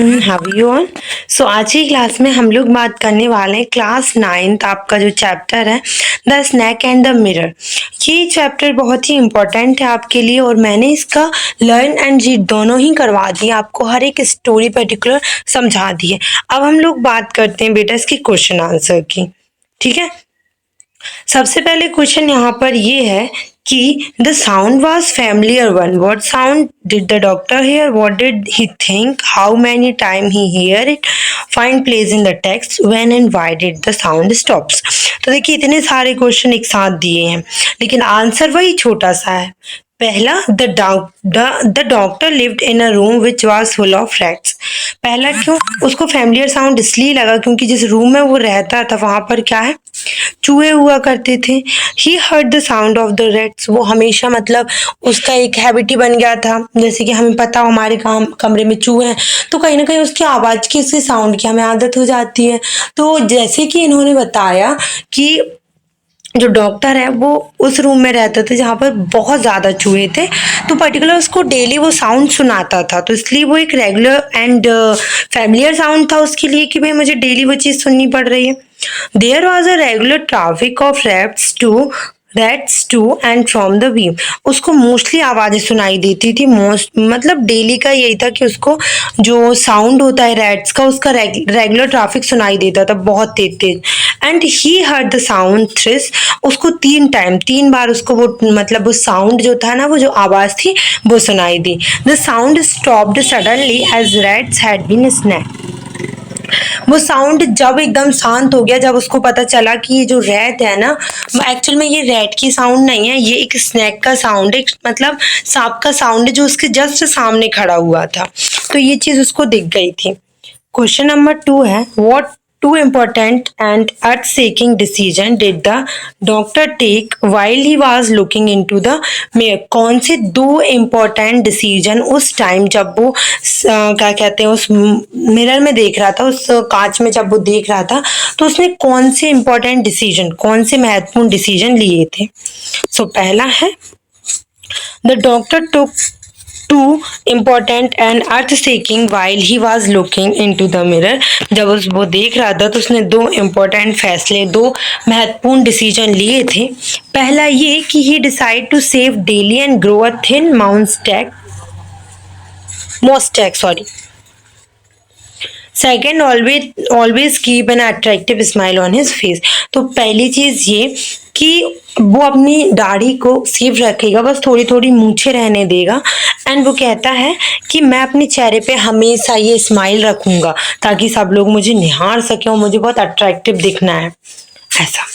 Everyone, how you all. So आज की class में हम लोग बात करने वाले हैं क्लास 9th आपका जो चैप्टर है the snake and the mirror. ये चैप्टर बहुत ही इम्पोर्टेंट है आपके लिए और मैंने इसका लर्न एंड रीड दोनों ही करवा दिया, आपको हर एक स्टोरी पर्टिकुलर समझा दी है। अब हम लोग बात करते हैं बेटा इसकी क्वेश्चन आंसर की, ठीक है। सबसे पहले क्वेश्चन यहाँ पर ये है कि the sound was familiar one, what sound did the doctor hear, what did he think, how many time he hear it, find place in the text, when and why did the sound stops. तो देखिए इतने सारे question एक साथ दिए हैं लेकिन answer वही छोटा सा है। पहला, the doctor lived in a room which was full of rats. पहला क्यों, उसको फैमिलियर साउंड इसलिए लगा क्योंकि जिस रूम में वो रहता था वहां पर क्या है, चूहे हुआ करते थे। ही heard the sound of the rats, वो हमेशा मतलब उसका एक हैबिट ही बन गया था, जैसे कि हमें पता हो हमारे कमरे में चूहे हैं तो कहीं ना कहीं उसकी आवाज की, उसके साउंड की हमें आदत हो जाती है। तो जैसे कि इन्होंने बताया कि जो डॉक्टर है वो उस रूम में रहते थे जहाँ पर बहुत ज़्यादा चूहे थे, तो पर्टिकुलर उसको डेली वो साउंड सुनाता था, तो इसलिए वो एक रेगुलर एंड फैमिलियर साउंड था उसके लिए कि भाई मुझे डेली वो चीज़ सुननी पड़ रही है। There was a regular traffic of rats to and from the beam. उसको मोस्टली आवाज़ें सुनाई देती थी, मोस्ट मतलब डेली का यही था कि उसको जो साउंड होता है रैट्स का उसका रेगुलर ट्रैफिक सुनाई देता था बहुत तेज तेज। And he heard the sound thrice, उसको 3 बार उसको वो मतलब वो साउंड जो था ना, वो जो आवाज़ थी वो सुनाई दी। The sound stopped suddenly as rats had been snacked. वो साउंड जब एकदम शांत हो गया, जब उसको पता चला कि ये जो रैट है ना, एक्चुअल में ये रैट की साउंड नहीं है, ये एक स्नैक का साउंड है, मतलब सांप का साउंड है जो उसके जस्ट सामने खड़ा हुआ था, तो ये चीज उसको दिख गई थी। क्वेश्चन नंबर 2 है, what two important and earth-shaking decision did the doctor take while he was looking into the mirror। कौन से 2 important decision उस टाइम जब वो क्या कहते हैं उस मिरर में देख रहा था, उस कांच में जब वो देख रहा था, तो उसने कौन से important decision, कौन से महत्वपूर्ण डिसीजन लिए थे। सो पहला है, the doctor took two important and earth shaking while he was looking into the mirror. जब वो देख रहा था तो उसने 2 इम्पोर्टेंट फैसले, 2 महत्वपूर्ण डिसीजन लिए थे। पहला ये कि he decide to shave daily and grow a thin moustache sorry. Second, always keep an attractive smile on his face. तो पहली चीज ये कि वो अपनी दाढ़ी को सेव रखेगा, बस थोड़ी थोड़ी मूछें रहने देगा। एंड वो कहता है कि मैं अपने चेहरे पे हमेशा ये स्माइल रखूंगा ताकि सब लोग मुझे निहार सके और मुझे बहुत अट्रैक्टिव दिखना है, ऐसा।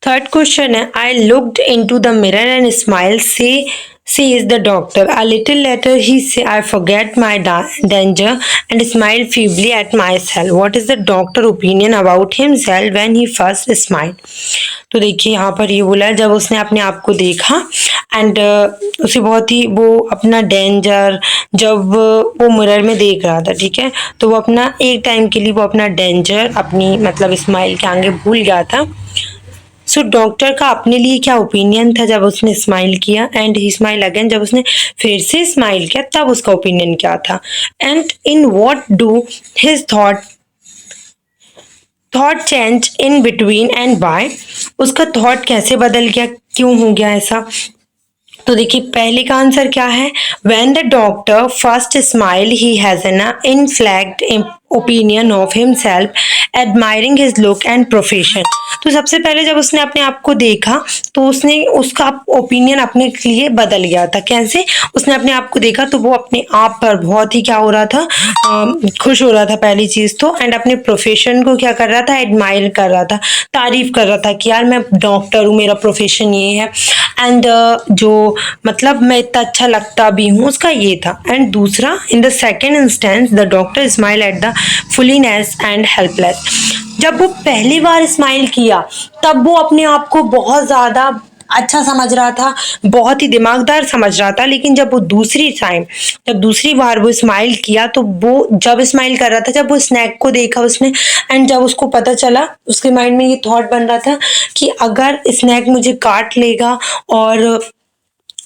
थर्ड क्वेश्चन है, I looked into the mirror and smile says the doctor। A little later he say, I forget my danger and smile feebly at myself। What is the doctor opinion about himself when he first smiled। तो देखिए यहाँ पर ये बोला, जब उसने अपने आप को देखा एंड उसे बहुत ही वो अपना डेंजर, जब वो मिरर में देख रहा था, ठीक है, तो वो अपना एक टाइम के लिए वो अपना डेंजर अपनी मतलब स्माइल के आगे भूल गया था। सो डॉक्टर का अपने लिए क्या ओपिनियन था जब उसने स्माइल किया, एंड ही स्माइल अगेन, जब उसने फिर से स्माइल किया तब उसका ओपिनियन क्या था। And in what do his thought change in between and by, उसका थॉट कैसे बदल गया, क्यों हो गया ऐसा। तो देखिए पहले का आंसर क्या है, when the doctor first smile he has an inflated opinion of himself admiring his look and profession. तो सबसे पहले जब उसने अपने आप को देखा तो उसने उसका ओपिनियन अपने लिए बदल गया था। कैसे, उसने अपने आप को देखा तो वो अपने आप पर बहुत ही क्या हो रहा था, खुश हो रहा था पहली चीज तो, एंड अपने प्रोफेशन को क्या कर रहा था, एडमायर कर रहा था, तारीफ कर रहा था कि यार मैं डॉक्टर हूँ, मेरा प्रोफेशन ये है, एंड जो मतलब मैं इतना अच्छा लगता भी हूँ, उसका ये था। एंड दूसरा, in the second instance the doctor smile at the foolishness and helpless. जब वो पहली बार स्माइल किया तब वो अपने आप को बहुत ज्यादा अच्छा समझ रहा था, बहुत ही दिमागदार समझ रहा था, लेकिन जब वो दूसरी बार वो स्माइल किया तो वो जब स्माइल कर रहा था, जब वो स्नैक को देखा उसने, एंड जब उसको पता चला, उसके माइंड में ये थॉट बन रहा था कि अगर स्नैक मुझे काट लेगा और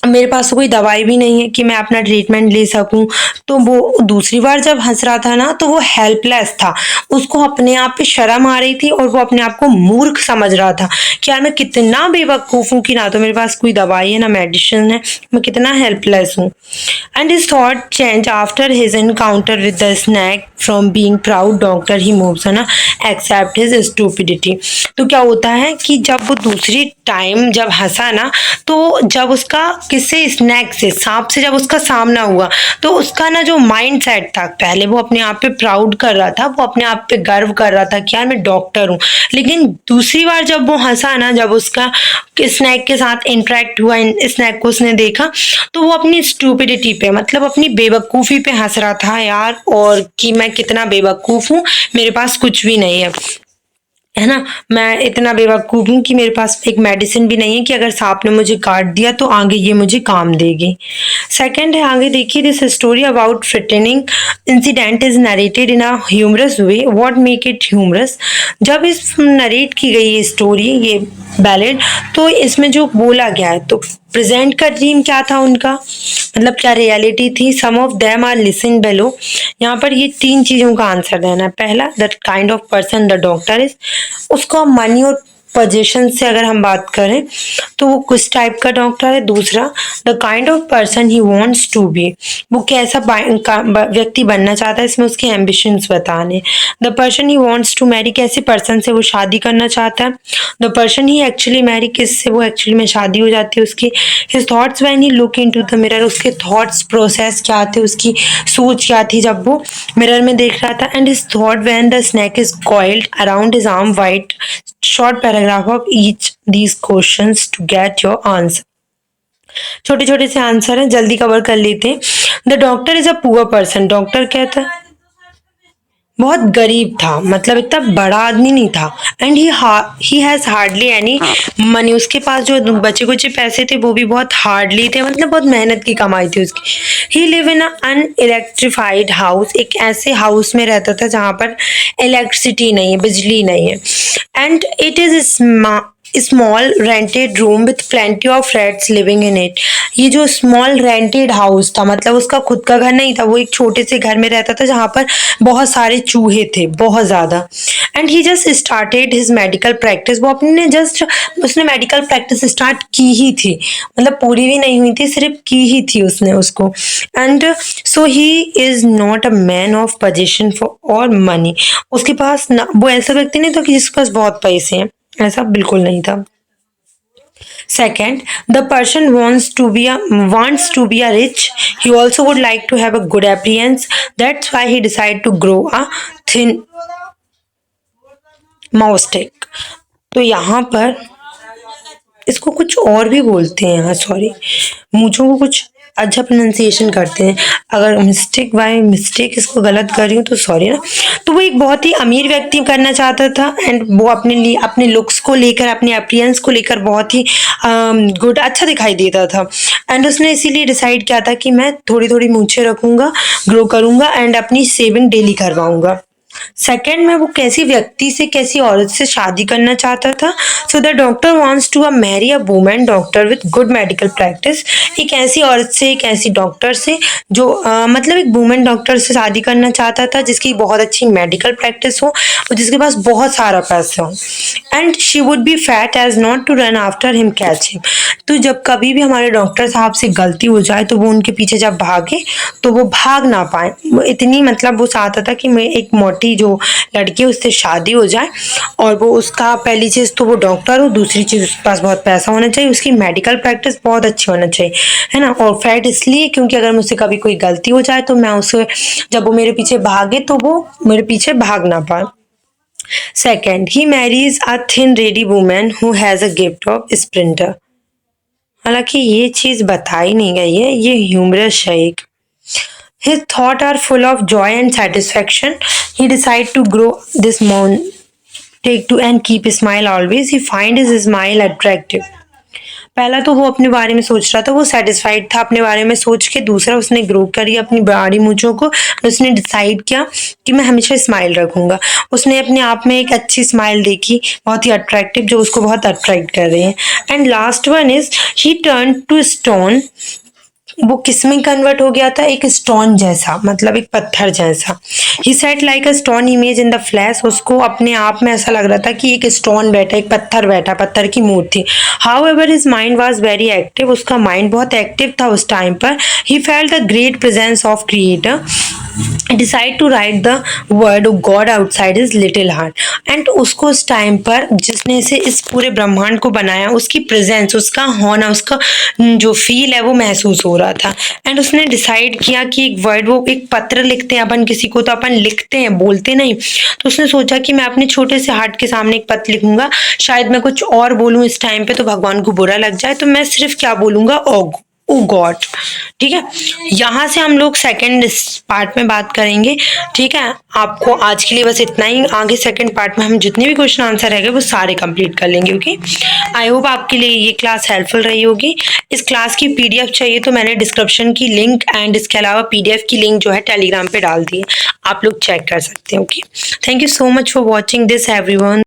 मेरे पास तो कोई दवाई भी नहीं है कि मैं अपना ट्रीटमेंट ले सकूं। तो वो दूसरी बार जब हंस रहा था ना, तो वो हेल्पलेस था। उसको अपने आप पे शर्म आ रही थी और वो अपने आप को मूर्ख समझ रहा था कि यार मैं कितना बेवकूफ हूँ कि ना तो मेरे पास कोई दवाई है ना मेडिसिन है, मैं कितना हेल्पलेस हूँ। And his thought change after his encounter with the snake. From being proud doctor he moves है ना एक्सेप्ट हिज स्टूपिडिटी। तो क्या होता है कि जब वो दूसरी टाइम जब हंसा ना, तो जब उसका किसी स्नैक से, सांप से जब उसका सामना हुआ, तो उसका ना जो माइंड सेट था, पहले वो अपने आप पे प्राउड कर रहा था, वो अपने आप पे गर्व कर रहा था कि यार मैं डॉक्टर हूँ। लेकिन दूसरी बार जब वो हंसा ना, जब उसका स्नैक के साथ इंटरेक्ट हुआ, स्नैक को उसने देखा, तो वो अपनी स्टूपिडिटी पे, मतलब अपनी बेवकूफ़ी पे हंस रहा था यार, और कि मैं कितना बेवकूफ़ हूँ, मेरे पास कुछ भी नहीं है ना। मैं इतना बेवकूफ़ हूँ कि मेरे पास एक मेडिसिन भी नहीं है कि अगर सांप ने मुझे काट दिया तो आगे ये मुझे काम देगी। सेकंड है, आगे देखिए, this story about frightening incident is narrated in a humorous way. What make it humorous? जब इस नरेट की गई ये स्टोरी, ये बैलेड, तो इसमें जो बोला गया है, तो प्रेजेंट का ड्रीम क्या था उनका, मतलब क्या रियलिटी थी। सम ऑफ देम आर लिसन बेलो। यहाँ पर ये 3 चीजों का आंसर देना है। पहला, the kind of person the doctor is, उसका मनी और पोजीशन से अगर हम बात करें तो वो किस टाइप का डॉक्टर है। दूसरा, the kind of person he wants to be, वो कैसा व्यक्ति बनना चाहता है, इसमें उसके एम्बिशंस बताने। The person he wants to marry, कैसे पर्सन से वो शादी करना चाहता है। The person he actually marry, किससे वो एक्चुअली में शादी हो जाती है उसकी। His thoughts when he look into the mirror, उसके थॉट्स प्रोसेस क्या थे, उसकी सोच क्या थी जब वो मिरर में देख रहा था। And his thought when the snake is coiled around his arm. White short paragraph of each these questions to get your answer। छोटे छोटे से आंसर है, जल्दी कवर कर लेते हैं। The doctor is a poor person, doctor क्या था, बहुत गरीब था, मतलब इतना बड़ा आदमी नहीं था। And he has hardly any money, उसके पास जो बचे कुचे पैसे थे वो भी बहुत हार्डली थे, मतलब बहुत मेहनत की कमाई थी उसकी। He live in unelectrified house, एक ऐसे हाउस में रहता था जहां पर इलेक्ट्रिसिटी नहीं है, बिजली नहीं है। And it is small rented room with plenty of rats living in it. ये जो स्मॉल रेंटेड हाउस था, मतलब उसका खुद का घर नहीं था, वो एक छोटे से घर में रहता था जहां पर बहुत सारे चूहे थे, बहुत ज्यादा। And he just started his medical practice, वो अपने जस्ट उसने मेडिकल प्रैक्टिस स्टार्ट की ही थी, मतलब पूरी भी नहीं हुई थी, सिर्फ की ही थी उसने उसको। And so he is not a man of position for और मनी, उसके पास ना, वो ऐसा व्यक्ति नहीं था कि जिसके पास बहुत पैसे हैं, ऐसा बिल्कुल नहीं था। Second, the person wants to be a rich. He also would like to have a good appearance. That's why he decided to grow a thin moustache. तो यहाँ पर इसको कुछ और भी बोलते हैं, हाँ सॉरी, मूंछों को कुछ अच्छा प्रोनाउंसिएशन करते हैं। अगर मिस्टेक बाय मिस्टेक इसको गलत कर रही हूँ तो सॉरी ना। तो वो एक बहुत ही अमीर व्यक्ति करना चाहता था, एंड वो अपने लिए, अपने लुक्स को लेकर, अपने अपीयरेंस को लेकर बहुत ही गुड, अच्छा दिखाई देता था। एंड उसने इसीलिए डिसाइड किया था कि मैं थोड़ी थोड़ी मूछें रखूंगा, ग्रो करूंगा एंड अपनी सेविंग डेली करवाऊंगा। सेकेंड में वो कैसी व्यक्ति से, कैसी औरत से शादी करना चाहता था। So the doctor wants to marry a women doctor with good medical practice, एक ऐसी औरत से, एक ऐसी डॉक्टर से जो मतलब एक वुमेन डॉक्टर से शादी करना चाहता था जिसकी बहुत अच्छी मेडिकल प्रैक्टिस हो और जिसके पास बहुत सारा पैसा हो। And she would be fat as not to run after him catch him. तो जब कभी भी हमारे डॉक्टर साहब से गलती हो जाए तो वो उनके पीछे जब भागे तो वो भाग ना पाए, वो इतनी, मतलब वो चाहता था कि मैं एक मोटी जो लड़की है उससे शादी हो जाए, और वो उसका पहली चीज़ तो वो डॉक्टर हो, दूसरी चीज़ उसके पास बहुत पैसा होना चाहिए, उसकी मेडिकल प्रैक्टिस बहुत अच्छी होना चाहिए, है ना। और फैट इसलिए क्योंकि अगर मुझसे कभी कोई गलती हो जाए तो मैं उसे, जब वो मेरे पीछे भागे तो वो मेरे पीछे भाग ना पाए। Second, he Mary's a thin ready women who has a gift of sprinter. हालांकि ये चीज़ बताई नहीं गई है, ये ह्यूमरस है एक। His thoughts are full of joy and satisfaction. He decides to grow this take to and keep a smile always. He finds his smile attractive. पहला तो वो अपने बारे में सोच रहा था, वो सेटिस्फाइड था अपने बारे में सोच के। दूसरा, उसने ग्रो करी अपनी बॉडी मूंछों को, उसने डिसाइड किया कि मैं हमेशा स्माइल रखूंगा। उसने अपने आप में एक अच्छी स्माइल देखी, बहुत ही अट्रैक्टिव, जो उसको बहुत अट्रैक्ट कर रही है। And last one is he turn to stone. वो किस में कन्वर्ट हो गया था? एक स्टोन जैसा, मतलब एक पत्थर जैसा। He sat like a stone image in the flesh. उसको अपने आप में ऐसा लग रहा था कि एक स्टोन बैठा, एक पत्थर बैठा, पत्थर की मूर्ति। However his mind was very active. उसका माइंड बहुत एक्टिव था उस टाइम पर। He felt the great presence of creator. Decide to write the word God outside his little heart. And उसको उस टाइम पर जिसने इसे इस पूरे ब्रह्मांड को बनाया, उसकी प्रेजेंस, उसका होना, उसका जो फील है वो महसूस हो रहा था। एंड उसने डिसाइड किया कि एक वर्ड, वो एक पत्र लिखते हैं अपन किसी को, तो अपन लिखते हैं, बोलते नहीं। तो उसने सोचा कि मैं अपने छोटे से हार्ट के सामने एक पत्र लिखूंगा, शायद मैं कुछ और बोलूं इस टाइम पे तो भगवान को बुरा लग जाए, तो मैं सिर्फ क्या बोलूंगा, ओ गॉड। ठीक है, यहाँ से हम लोग सेकंड पार्ट में बात करेंगे। ठीक है, आपको आज के लिए बस इतना ही। आगे सेकंड पार्ट में हम जितने भी क्वेश्चन आंसर रहेंगे वो सारे कंप्लीट कर लेंगे। ओके, आई होप आपके लिए ये क्लास हेल्पफुल रही होगी। इस क्लास की पीडीएफ चाहिए तो मैंने डिस्क्रिप्शन की लिंक एंड इसके अलावा पीडीएफ की लिंक जो है टेलीग्राम पे डाल दी है, आप लोग चेक कर सकते हैं। Okay, thank you so much for watching this everyone.